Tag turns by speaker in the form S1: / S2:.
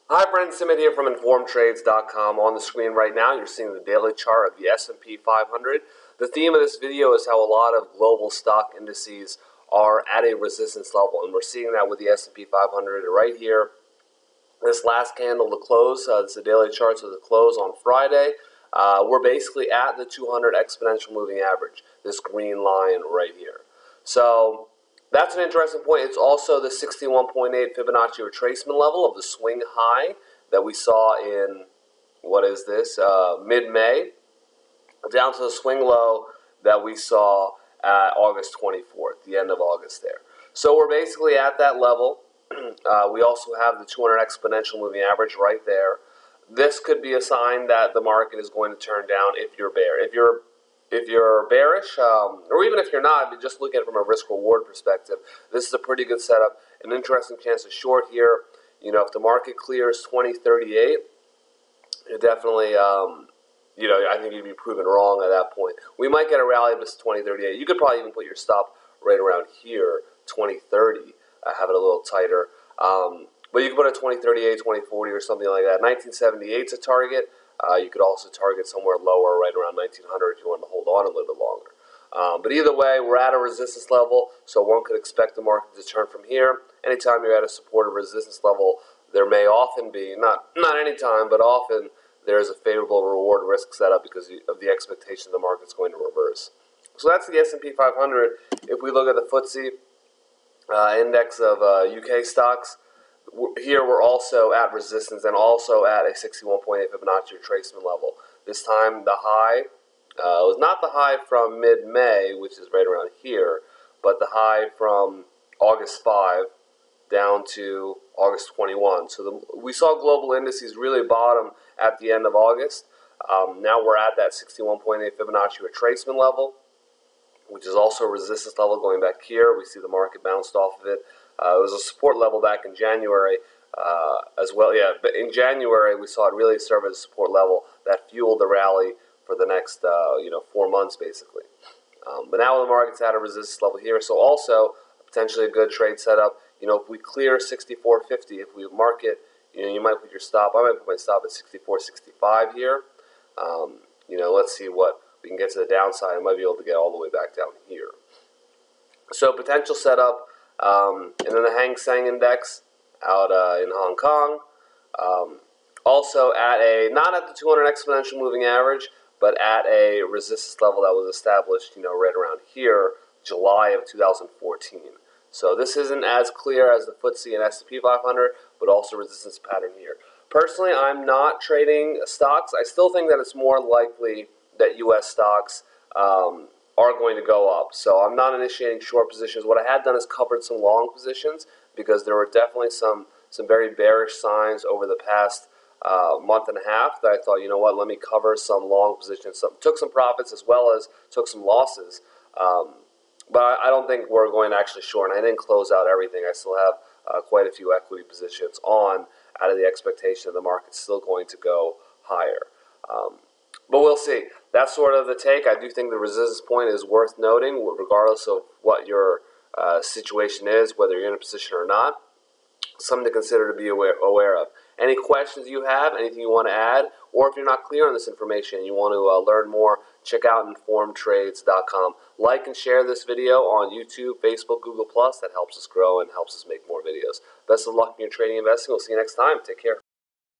S1: Hi friends, Simit here from InformedTrades.com. On the screen right now, you're seeing the daily chart of the S&P 500. The theme of this video is how a lot of global stock indices are at a resistance level, and we're seeing that with the S&P 500 right here. This last candle, the close, this is the daily chart, so the close on Friday. We're basically at the 200 exponential moving average, this green line right here. So that's an interesting point. It's also the 61.8 Fibonacci retracement level of the swing high that we saw in, mid-May, down to the swing low that we saw at August 24th, the end of August there. So we're basically at that level. We also have the 200 exponential moving average right there. This could be a sign that the market is going to turn down if you're bear. If you're bearish, or even if you're not, but just look at it from a risk-reward perspective, this is a pretty good setup. An interesting chance to short here. You know, if the market clears 2038, it definitely, I think you'd be proven wrong at that point. We might get a rally up to 2038. You could probably even put your stop right around here, 2030, have it a little tighter. But you could put a 2038, 2040 or something like that. 1978 is a target. You could also target somewhere lower, right around 1900 if you want to hold on a little bit longer. But either way, we're at a resistance level, so one could expect the market to turn from here. Anytime you're at a support or resistance level, there may often be, not anytime, but often, there is a favorable reward risk setup because of the expectation the market's going to reverse. So that's the S&P 500. If we look at the FTSE index of UK stocks, here we're also at resistance and also at a 61.8 Fibonacci retracement level. This time the high was not the high from mid-May, which is right around here, but the high from August 5 down to August 21. So we saw global indices really bottom at the end of August. Now we're at that 61.8 Fibonacci retracement level, which is also a resistance level going back here. We see the market bounced off of it. It was a support level back in January as well. Yeah, but in January we saw it really serve as a support level that fueled the rally for the next 4 months basically. But now the market's at a resistance level here, so also potentially a good trade setup. You know, if we clear 64.50, if we mark it, you might put your stop. I might put my stop at 64.65 here. Let's see what we can get to the downside. I might be able to get all the way back down here. So potential setup, and then the Hang Seng Index out in Hong Kong. Also at not at the 200 exponential moving average, but at a resistance level that was established, right around here, July of 2014. So this isn't as clear as the FTSE and S&P 500, but also resistance pattern here. Personally, I'm not trading stocks. I still think that it's more likely that U.S. stocks are going to go up. So I'm not initiating short positions. What I had done is covered some long positions because there were definitely some very bearish signs over the past month and a half that I thought, let me cover some long positions. Took some profits as well as took some losses. But I don't think we're going to actually short, and I didn't close out everything. I still have quite a few equity positions on out of the expectation that the market's still going to go higher. But we'll see. That's sort of the take. I do think the resistance point is worth noting, regardless of what your situation is, whether you're in a position or not. Something to consider to be aware of. Any questions you have, anything you want to add, or if you're not clear on this information and you want to learn more, check out InformedTrades.com. Like and share this video on YouTube, Facebook, Google+. That helps us grow and helps us make more videos. Best of luck in your trading and investing. We'll see you next time. Take care.